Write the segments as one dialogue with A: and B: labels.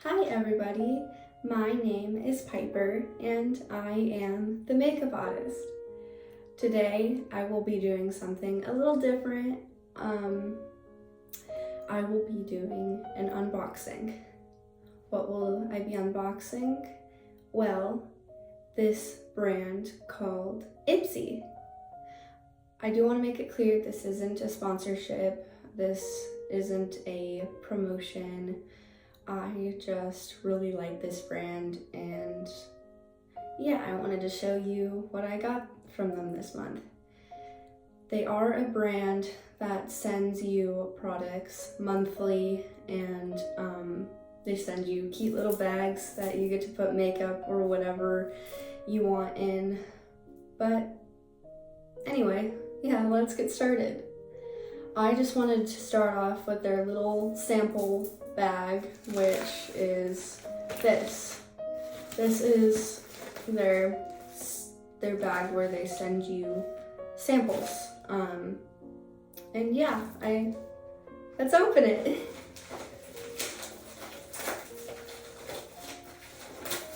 A: Hi everybody, my name is Piper and I am the makeup artist. Today I will be doing something a little different. I will be doing an unboxing. What will I be unboxing? Well, this brand called Ipsy. I do want to make it clear this isn't a sponsorship, this isn't a promotion. I just really like this brand and yeah, I wanted to show you what I got from them this month. They are a brand that sends you products monthly and they send you cute little bags that you get to put makeup or whatever you want in. But anyway, yeah, let's get started. I just wanted to start off with their little sample bag, which is this. This is their bag where they send you samples. And yeah, let's open it.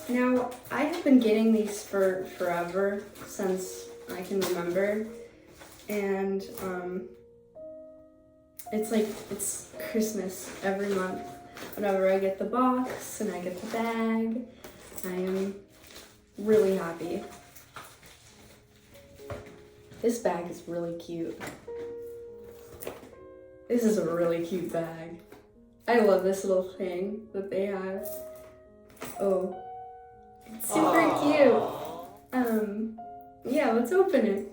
A: Now, I have been getting these for forever, since I can remember, and it's Christmas every month. Whenever I get the box and I get the bag, I am really happy. This bag is really cute. This is a really cute bag. I love this little thing that they have. Oh, it's super cute. Yeah, let's open it.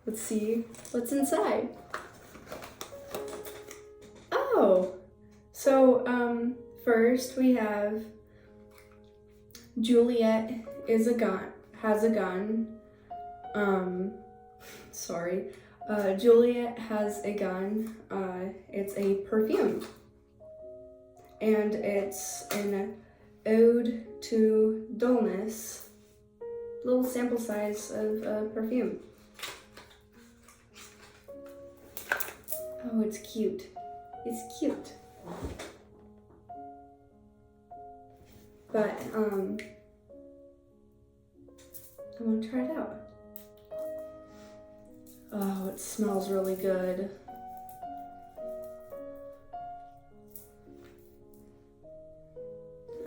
A: Let's see what's inside. Oh, so first we have Juliet has a gun. Juliet has a gun. It's a perfume, and it's an ode to dullness. Little sample size of perfume. Oh, it's cute. It's cute. But, I want to try it out. Oh, it smells really good.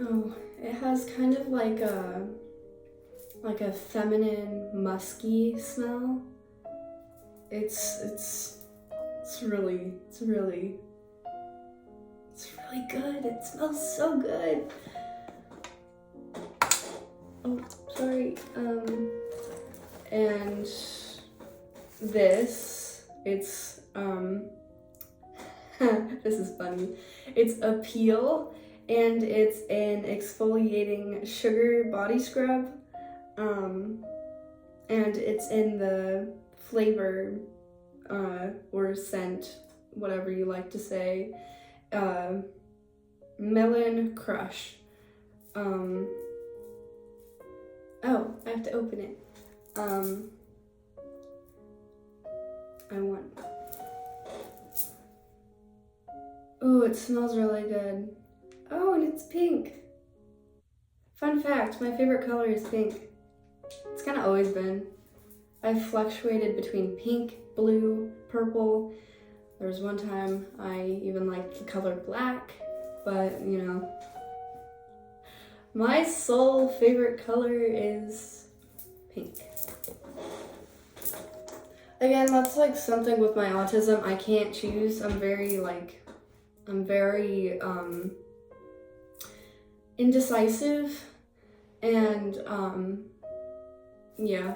A: Oh, it has kind of like a feminine, musky smell. It's really good. It smells so good. Oh, sorry. And this, it's this is funny. It's a peel, and it's an exfoliating sugar body scrub. And it's in the flavor or scent, whatever you like to say, Melon Crush. Oh, I have to open it. Oh, it smells really good. Oh, and it's pink. Fun fact, my favorite color is pink. It's kind of always been. I've fluctuated between pink, blue, purple. There was one time I even liked the color black, but you know, my sole favorite color is pink. Again, that's like something with my autism. I can't choose. I'm very indecisive, and yeah.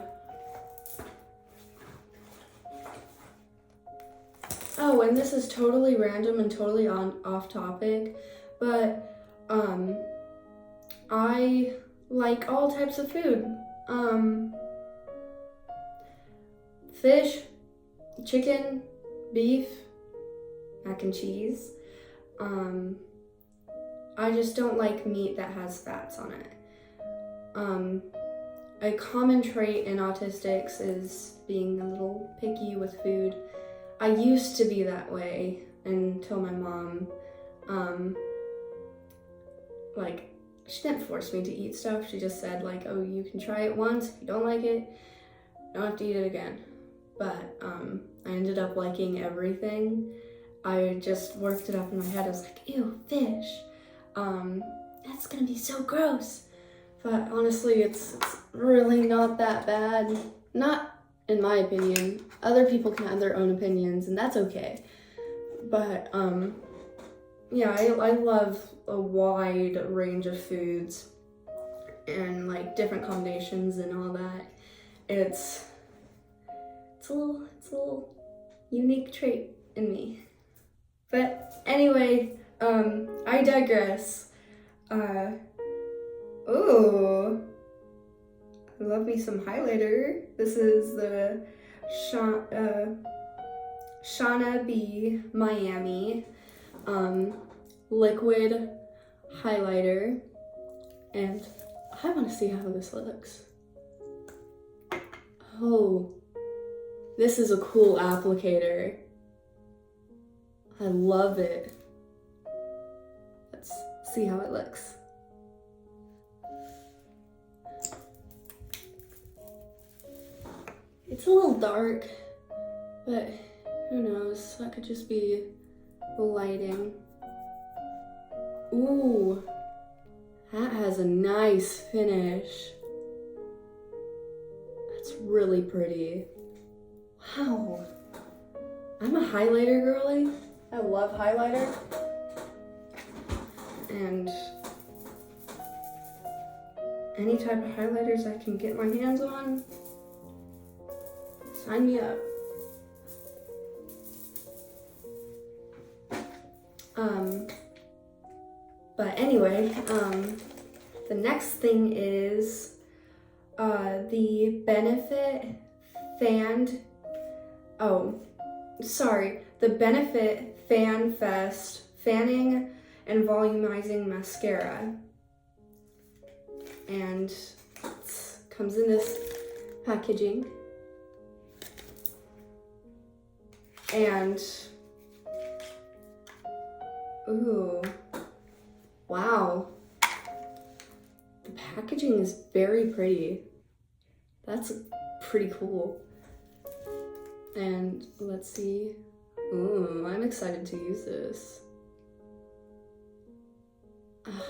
A: Oh, and this is totally random and totally off topic, but I like all types of food. Fish, chicken, beef, mac and cheese. I just don't like meat that has fats on it. A common trait in autistics is being a little picky with food. I used to be that way until my mom like, she didn't force me to eat stuff. She just said like, oh, you can try it once. If you don't like it, you don't have to eat it again. But I ended up liking everything. I just worked it up in my head. I was like, ew, fish. That's gonna be so gross. But honestly, it's really not that bad. Not in my opinion. Other people can have their own opinions, and that's okay. But yeah, I love a wide range of foods and like different combinations and all that. It's a little unique trait in me. But anyway, I digress. Oh, I love me some highlighter. This is the Shauna B Miami liquid highlighter, and I want to see how this looks. Oh, this is a cool applicator. I love it. Let's see how it looks. It's a little dark, but who knows? That could just be the lighting. Ooh, that has a nice finish. That's really pretty. Wow. I'm a highlighter girly. I love highlighter. And any type of highlighters I can get my hands on, sign me up. But anyway, the next thing is the Benefit the Benefit Fan Fest Fanning and Volumizing Mascara. And it comes in this packaging. And, ooh, wow. The packaging is very pretty. That's pretty cool. And let's see. Ooh, I'm excited to use this.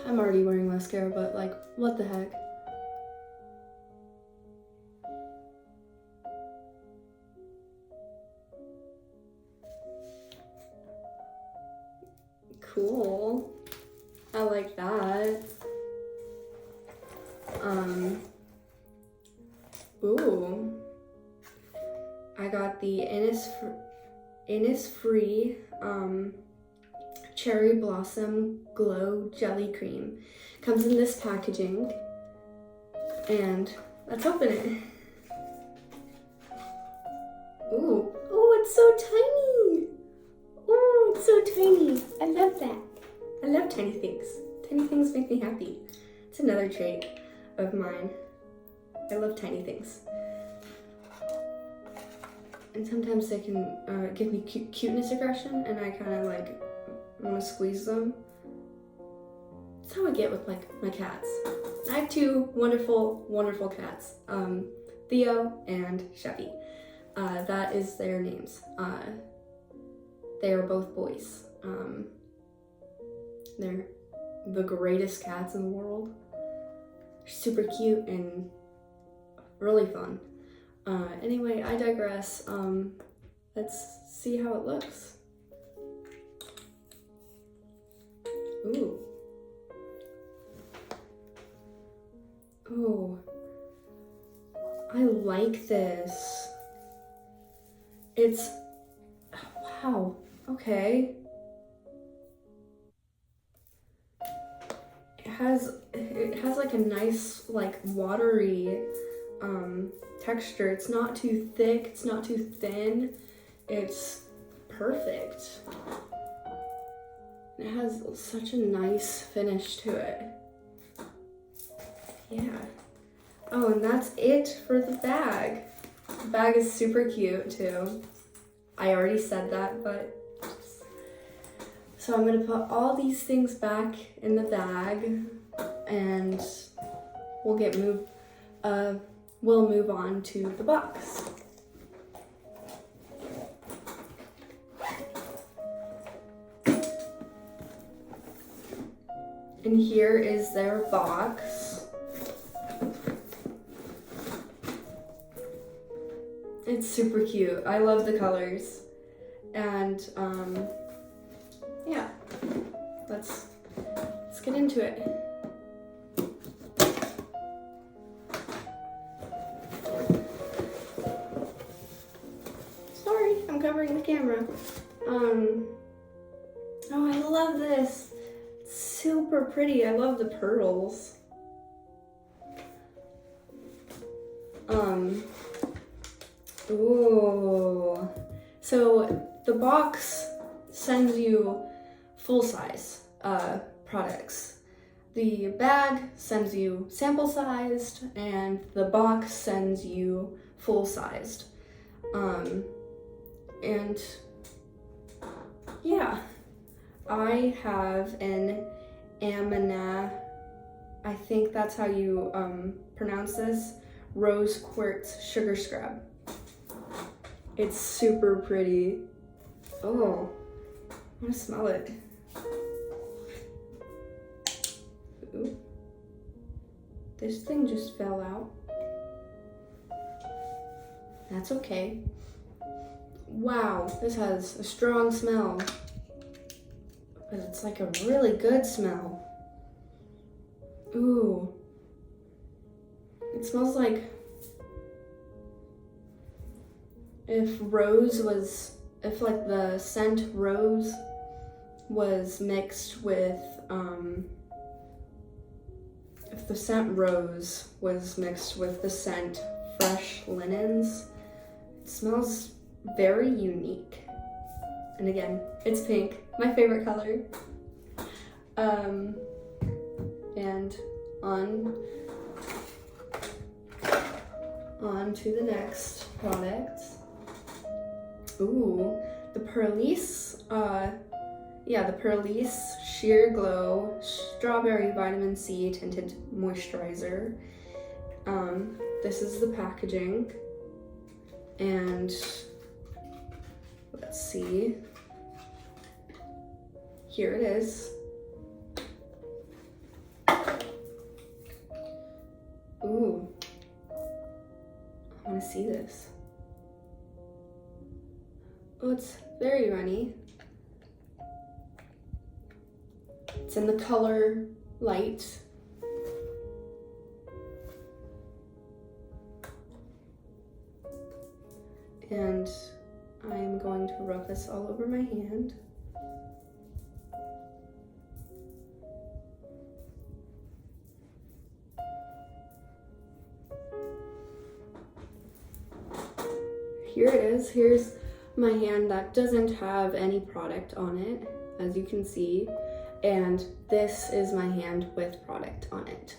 A: I'm already wearing mascara, but like, what the heck? Cool. I like that. Ooh. I got the Innisfree Cherry Blossom Glow Jelly Cream. Comes in this packaging. And let's open it. Ooh. Oh, it's so tiny. Oh, it's so tiny. I love that. I love tiny things. Tiny things make me happy. It's another trait of mine. I love tiny things. And sometimes they can give me cuteness aggression, and I kind of like want to squeeze them. That's how I get with like my cats. I have two wonderful, wonderful cats, Theo and Chevy. That is their names. They are both boys. They're the greatest cats in the world. They're super cute and really fun. Anyway, I digress. Let's see how it looks. Ooh. Oh. I like this. It's, wow, okay. It has like a nice, like watery texture. It's not too thick, it's not too thin. It's perfect. It has such a nice finish to it. Yeah. Oh, and that's it for the bag. The bag is super cute too. I already said that, but So I'm gonna put all these things back in the bag, and we'll move on to the box. And here is their box. It's super cute. I love the colors. And yeah, let's get into it. Sorry, I'm covering the camera. Oh, I love this. It's super pretty. I love the pearls. Ooh. So the box sends you full-size products. The bag sends you sample-sized, and the box sends you full-sized. And yeah, I have an Amana, I think that's how you pronounce this, rose quartz sugar scrub. It's super pretty. Oh, I want to smell it. Ooh. This thing just fell out. That's okay. Wow, this has a strong smell. But it's like a really good smell. Ooh. It smells like if like the scent rose was mixed with, if the scent rose was mixed with the scent fresh linens. It smells very unique. And again, it's pink, my favorite color. And on to the next product. Ooh, the Perlice, the Perlice Sheer Glow Strawberry Vitamin C Tinted Moisturizer. This is the packaging, and let's see. Here it is. Ooh, I want to see this. Oh, it's very runny. It's in the color light. And I am going to rub this all over my hand. Here it is. Here's my hand that doesn't have any product on it, as you can see. And this is my hand with product on it.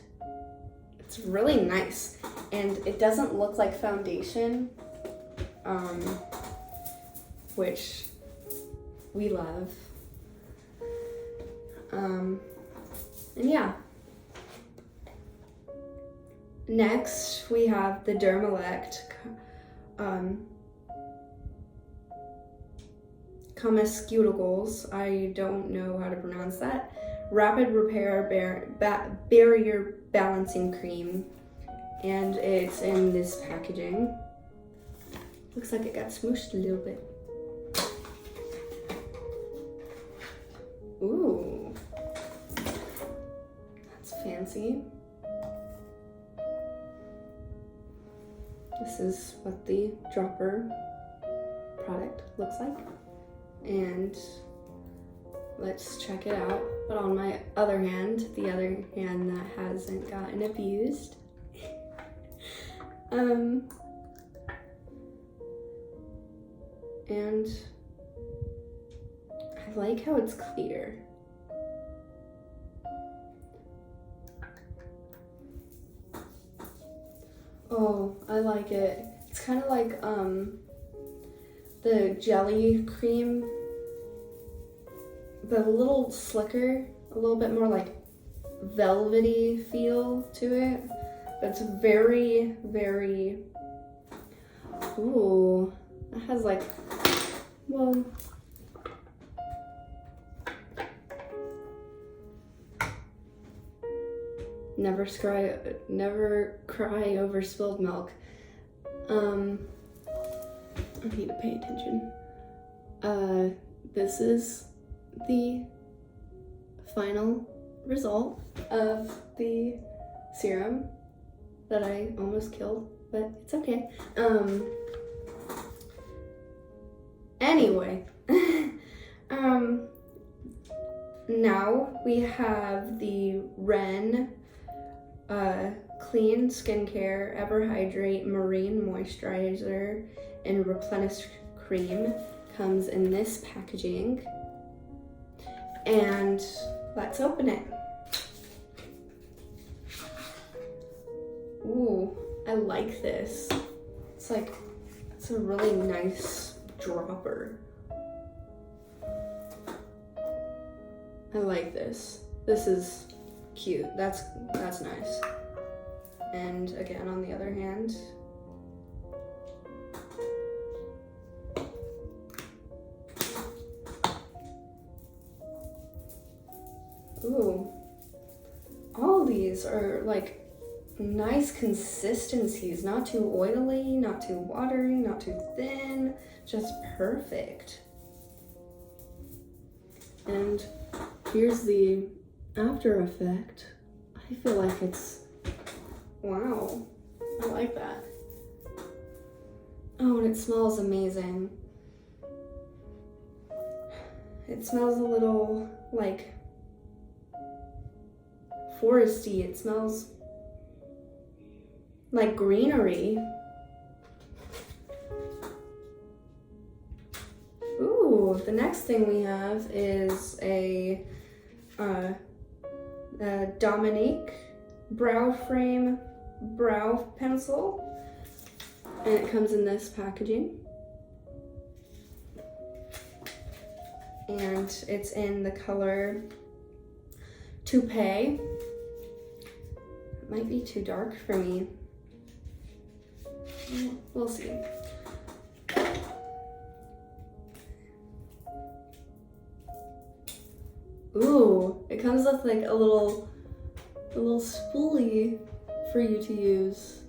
A: It's really nice. And it doesn't look like foundation, which we love. And yeah. Next, we have the Dermalect Comescuticals. I don't know how to pronounce that. Rapid Repair Barrier Balancing Cream. And it's in this packaging. Looks like it got smooshed a little bit. Ooh. That's fancy. This is what the dropper product looks like. And let's check it out. But on my other hand, the other hand that hasn't gotten abused, and I like how it's clear. Oh, I like it. It's kind of like the jelly cream the little slicker, a little bit more like velvety feel to it. It's very, very, ooh, it has like, well, never cry over spilled milk. I need to pay attention. This is the final result of the serum that I almost killed, but it's okay. Anyway, now we have the Ren Clean Skincare Ever Hydrate Marine Moisturizer and Replenish Cream. Comes in this packaging, and let's open it. Ooh, I like this. It's a really nice dropper. I like this. This is cute. That's nice. And again, on the other hand, ooh, all these are like nice consistencies, not too oily, not too watery, not too thin, just perfect. And here's the after effect. I feel like it's, wow, I like that. Oh, and it smells amazing. It smells a little like foresty. It smells like greenery. Ooh, the next thing we have is a Dominique Brow Frame Brow Pencil, and it comes in this packaging. And it's in the color Toupee. It might be too dark for me. We'll see. Ooh, it comes with like a little spoolie for you to use.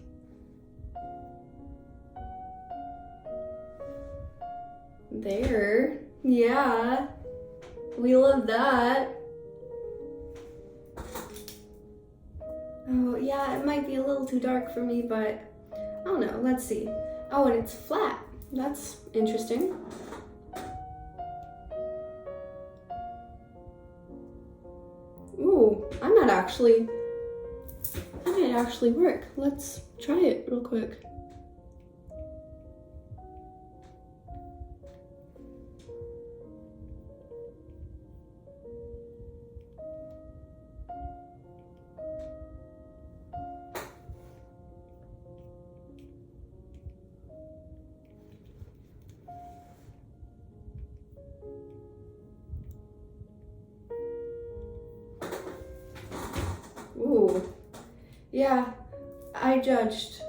A: There, yeah, we love that. Oh yeah, it might be a little too dark for me, but I don't know, let's see. Oh, and it's flat. That's interesting. Ooh, that might actually work. Let's try it real quick. Ooh, yeah, I judged.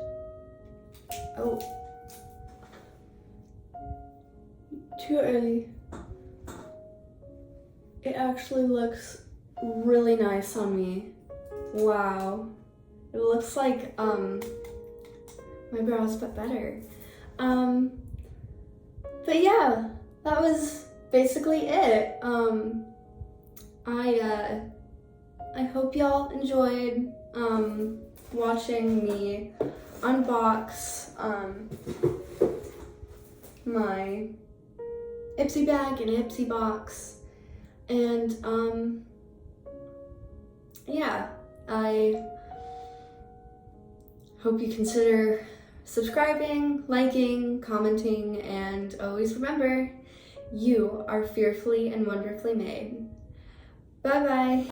A: Oh, too early. It actually looks really nice on me. Wow, it looks like my brows, but better. But yeah, that was basically it. I hope y'all enjoyed watching me unbox my Ipsy bag and Ipsy box, and yeah, I hope you consider subscribing, liking, commenting, and always remember, you are fearfully and wonderfully made. Bye bye.